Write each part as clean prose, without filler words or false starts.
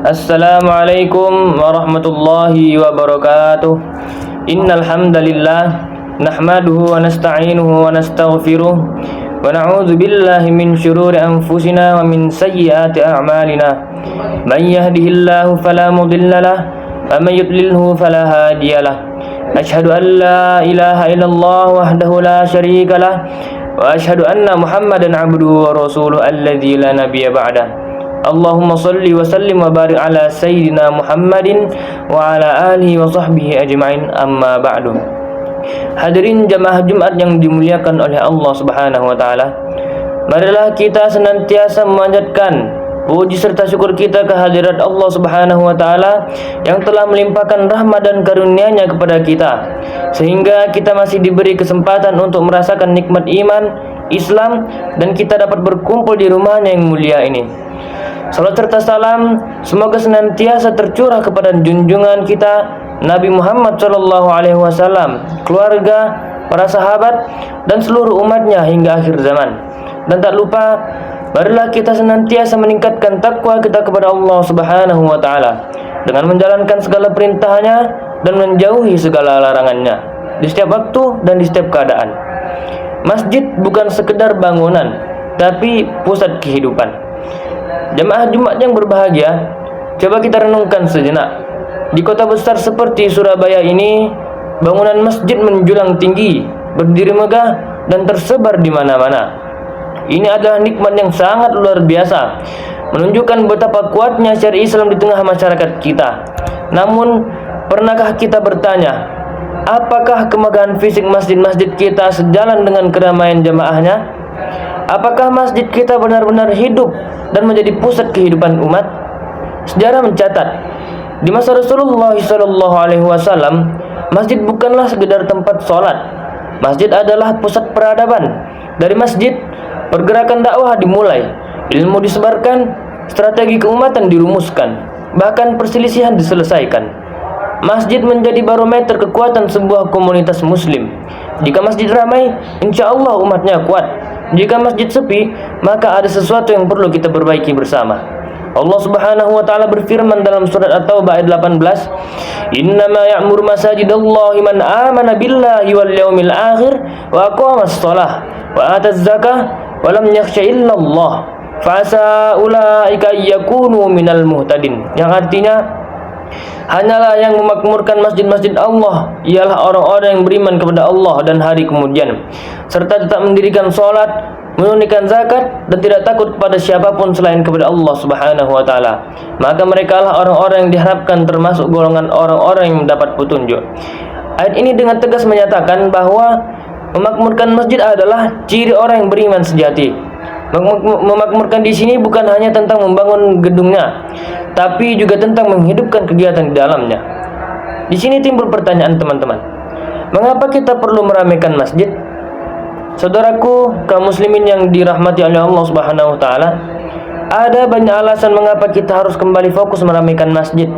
Assalamualaikum warahmatullahi wabarakatuh. Innal hamdalillah nahmaduhu wa nasta'inuhu wa nastaghfiruh wa na'udzu billahi min shururi anfusina wa min sayyiati a'malina. Man yahdihillahu fala mudilla lahu wa man yudlilhu fala hadiyalah. Asyhadu an la ilaha illallah wahdahu la syarika lah wa asyhadu anna Muhammadan abduhu wa rasuluhu alladzi la nabiyya ba'dah. Allahumma salli wa sallim wa barik ala sayyidina Muhammadin wa ala alihi wa sahbihi ajma'in, amma ba'du. Hadirin jamaah Jumat yang dimuliakan oleh Allah Subhanahu wa taala. Marilah kita senantiasa memanjatkan puji serta syukur kita kehadirat Allah Subhanahu wa taala yang telah melimpahkan rahmat dan karunia-Nya kepada kita sehingga kita masih diberi kesempatan untuk merasakan nikmat iman, Islam, dan kita dapat berkumpul di rumahnya yang mulia ini. Salat serta salam semoga senantiasa tercurah kepada junjungan kita Nabi Muhammad SAW, keluarga, para sahabat, dan seluruh umatnya hingga akhir zaman. Dan tak lupa, marilah kita senantiasa meningkatkan takwa kita kepada Allah Subhanahu wa taala dengan menjalankan segala perintahnya dan menjauhi segala larangannya di setiap waktu dan di setiap keadaan. Masjid bukan sekedar bangunan, tapi pusat kehidupan. Jemaah Jumat yang berbahagia, coba kita renungkan sejenak. Di kota besar seperti Surabaya ini, bangunan masjid menjulang tinggi, berdiri megah, dan tersebar di mana-mana. Ini adalah nikmat yang sangat luar biasa, menunjukkan betapa kuatnya syariat Islam di tengah masyarakat kita. Namun, pernahkah kita bertanya, apakah kemegahan fisik masjid-masjid kita sejalan dengan keramaian jamaahnya? Apakah masjid kita benar-benar hidup dan menjadi pusat kehidupan umat? Sejarah mencatat, di masa Rasulullah SAW, masjid bukanlah sekedar tempat sholat. Masjid adalah pusat peradaban. Dari masjid, pergerakan dakwah dimulai, ilmu disebarkan, strategi keumatan dirumuskan, bahkan perselisihan diselesaikan. Masjid menjadi barometer kekuatan sebuah komunitas muslim. Jika masjid ramai, insya Allah umatnya kuat. Jika masjid sepi, maka ada sesuatu yang perlu kita perbaiki bersama. Allah Subhanahu wa taala berfirman dalam surat At-Taubah ayat 18, "Innama ya'muru masajidallahi man amana billahi wal yaumil akhir wa aqamas shalah wa ataz zakah wa lam yakhsha illallah fa ulaika yakunu minal muhtadin." Yang artinya, hanyalah yang memakmurkan masjid-masjid Allah ialah orang-orang yang beriman kepada Allah dan hari kemudian, serta tetap mendirikan sholat, menunaikan zakat, dan tidak takut kepada siapapun selain kepada Allah Subhanahu wa taala. Maka mereka lah orang-orang yang diharapkan termasuk golongan orang-orang yang mendapat petunjuk. Ayat ini dengan tegas menyatakan bahwa memakmurkan masjid adalah ciri orang yang beriman sejati. Memakmurkan di sini bukan hanya tentang membangun gedungnya, tapi juga tentang menghidupkan kegiatan di dalamnya. Di sini timbul pertanyaan teman-teman, mengapa kita perlu meramaikan masjid? Saudaraku, kaum muslimin yang dirahmati oleh Allah Subhanahu wa taala, ada banyak alasan mengapa kita harus kembali fokus meramaikan masjid,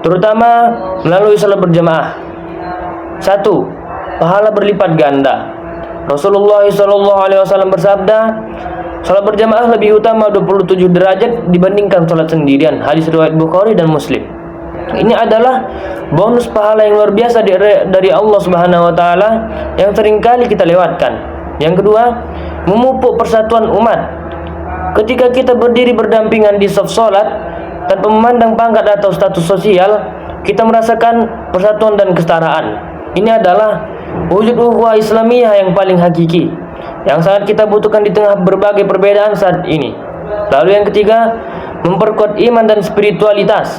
terutama melalui salat berjamaah. 1. Pahala berlipat ganda. Rasulullah SAW bersabda, salat berjamaah lebih utama 27 derajat dibandingkan salat sendirian. Hadis riwayat Bukhari dan Muslim. Ini adalah bonus pahala yang luar biasa dari Allah Subhanahu wa taala yang seringkali kita lewatkan. Yang kedua, memupuk persatuan umat. Ketika kita berdiri berdampingan di saf salat tanpa memandang pangkat atau status sosial, kita merasakan persatuan dan kesetaraan. Ini adalah wujud ukhuwah Islamiyah yang paling hakiki, yang sangat kita butuhkan di tengah berbagai perbedaan saat ini. Lalu yang ketiga, memperkuat iman dan spiritualitas.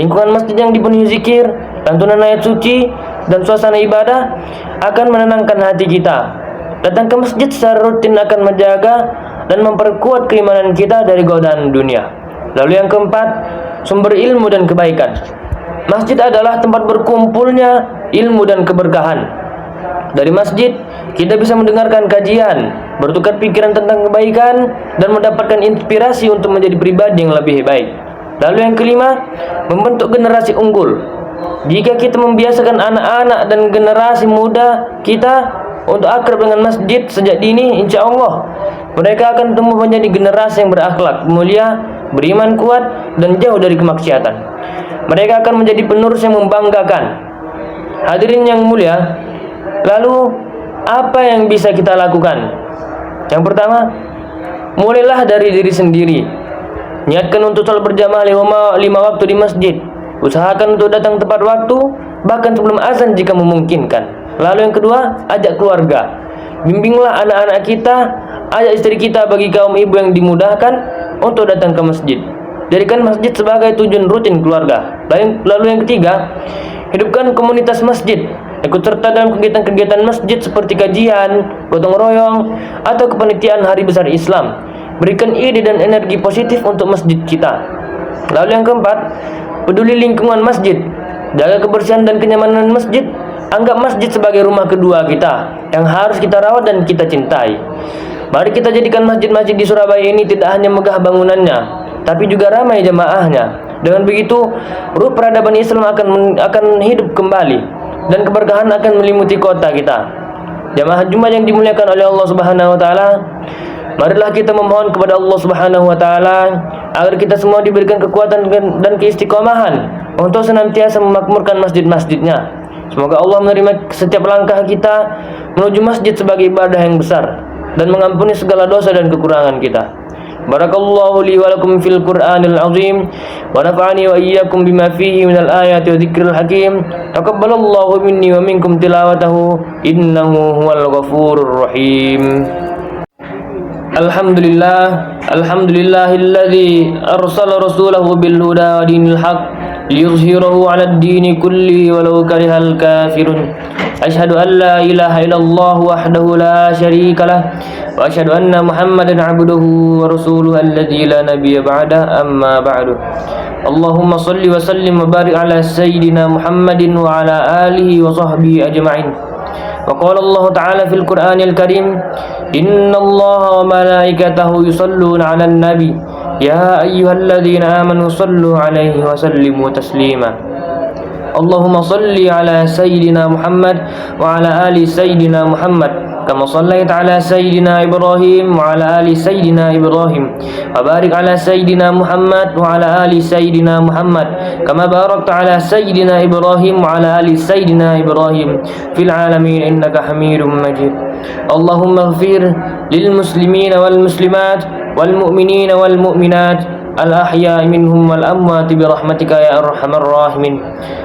Lingkungan masjid yang dipenuhi zikir, lantunan ayat suci, dan suasana ibadah akan menenangkan hati kita. Datang ke masjid secara rutin akan menjaga dan memperkuat keimanan kita dari godaan dunia. Lalu yang keempat, sumber ilmu dan kebaikan. Masjid adalah tempat berkumpulnya ilmu dan keberkahan. Dari masjid, kita bisa mendengarkan kajian, bertukar pikiran tentang kebaikan, dan mendapatkan inspirasi untuk menjadi pribadi yang lebih baik. Lalu yang kelima, membentuk generasi unggul. Jika kita membiasakan anak-anak dan generasi muda kita untuk akrab dengan masjid sejak dini, insya Allah mereka akan tumbuh menjadi generasi yang berakhlak mulia, beriman kuat, dan jauh dari kemaksiatan. Mereka akan menjadi penerus yang membanggakan. Hadirin yang mulia, lalu apa yang bisa kita lakukan? Yang pertama, mulailah dari diri sendiri. Niatkan untuk salat berjamaah 5 waktu di masjid. Usahakan untuk datang tepat waktu, bahkan sebelum azan jika memungkinkan. Lalu yang kedua, ajak keluarga. Bimbinglah anak-anak kita, ajak istri kita bagi kaum ibu yang dimudahkan untuk datang ke masjid. Jadikan masjid sebagai tujuan rutin keluarga. Lalu yang ketiga, hidupkan komunitas masjid. Ikut serta dalam kegiatan-kegiatan masjid seperti kajian, gotong royong, atau kepanitiaan hari besar Islam. Berikan ide dan energi positif untuk masjid kita. Lalu yang keempat, peduli lingkungan masjid. Jaga kebersihan dan kenyamanan masjid. Anggap masjid sebagai rumah kedua kita yang harus kita rawat dan kita cintai. Mari kita jadikan masjid-masjid di Surabaya ini tidak hanya megah bangunannya, tapi juga ramai jamaahnya. Dengan begitu, ruh peradaban Islam akan hidup kembali dan keberkahan akan meliputi kota kita. Jamaah Jumat yang dimuliakan oleh Allah Subhanahu wa taala, marilah kita memohon kepada Allah Subhanahu wa taala agar kita semua diberikan kekuatan dan keistiqomahan untuk senantiasa memakmurkan masjid-masjidnya. Semoga Allah menerima setiap langkah kita menuju masjid sebagai ibadah yang besar dan mengampuni segala dosa dan kekurangan kita. Barakallahu li wa lakum fil Qur'anil azim wa nafa'ani wa iyyakum bima fihi minal ayati wa dzikril hakim. Taqabbalallahu minni wa minkum tilawatahu innahu huwal ghafurur rahim. Alhamdulillahilladzi arsala rasulahu bil huda wa dinil haqq liyuzhirahu 'alad dini kulli walau karihal kafirun. Asyhadu an la ilaha illallah wahdahu la syarika lah wa asyhadu anna Muhammadan 'abduhu wa rasuluhu alladzi la nabiyya ba'da, amma ba'du. Allahumma shalli wa sallim wa barik ala sayyidina Muhammadin wa ala alihi wa sahbihi ajma'in. Wa qala Allah ta'ala fil Qur'anil Karim, innallaha wa malaikatahu yusholluna 'alan nabi ya ayyuhalladzina amanu shallu 'alaihi wa sallimu taslima. Allahumma shalli ala sayyidina Muhammad wa ala ali sayyidina Muhammad kama shallaita ala sayyidina Ibrahim wa ala ali sayyidina Ibrahim wa barik ala sayyidina Muhammad wa ala ali sayyidina Muhammad kama barakta ala sayyidina Ibrahim wa ala ali sayyidina Ibrahim fil alamin innaka Hamidum Majid. Allahumma ighfir lil muslimina wal muslimat wal mu'minina wal mu'minat al-ahya'i minhum wal amwati bi rahmatika ya arhamar rahimin.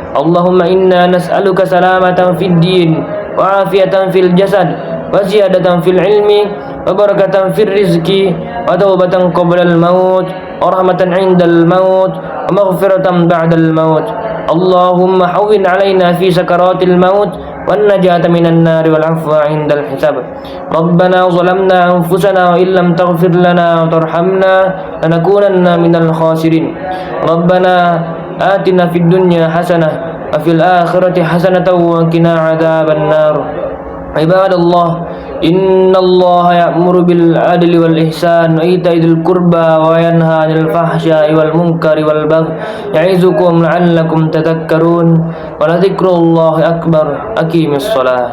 Allahumma inna nas'aluka salamatan fid din wa afiyatan fil jasad wa ziyadatan fil ilmi wa barakatan fil rizqi wa taubatan qabla al maut wa rahmatan 'inda al maut wa maghfiratan ba'da al maut. Allahumma hawwin 'alaina fi sakaratil maut wan najata minan nar wal 'afwa 'inda al hisab. Rabbana zalamna anfusana wa illam taghfir lana wa tarhamna lanakunanna minal khasirin. Rabbana atina fid dunya hasanah wa fil akhirati hasanatan wa qina adzaban nar. Ibadallah, innallaha ya'muru bil adli wal ihsan wa ita'i dzil qurba wa yanha 'anil fahsya'i wal munkari wal baghi ya'izukum la'allakum tadhakkarun. Wa la dzikrullahi akbar. Aqimis shalah.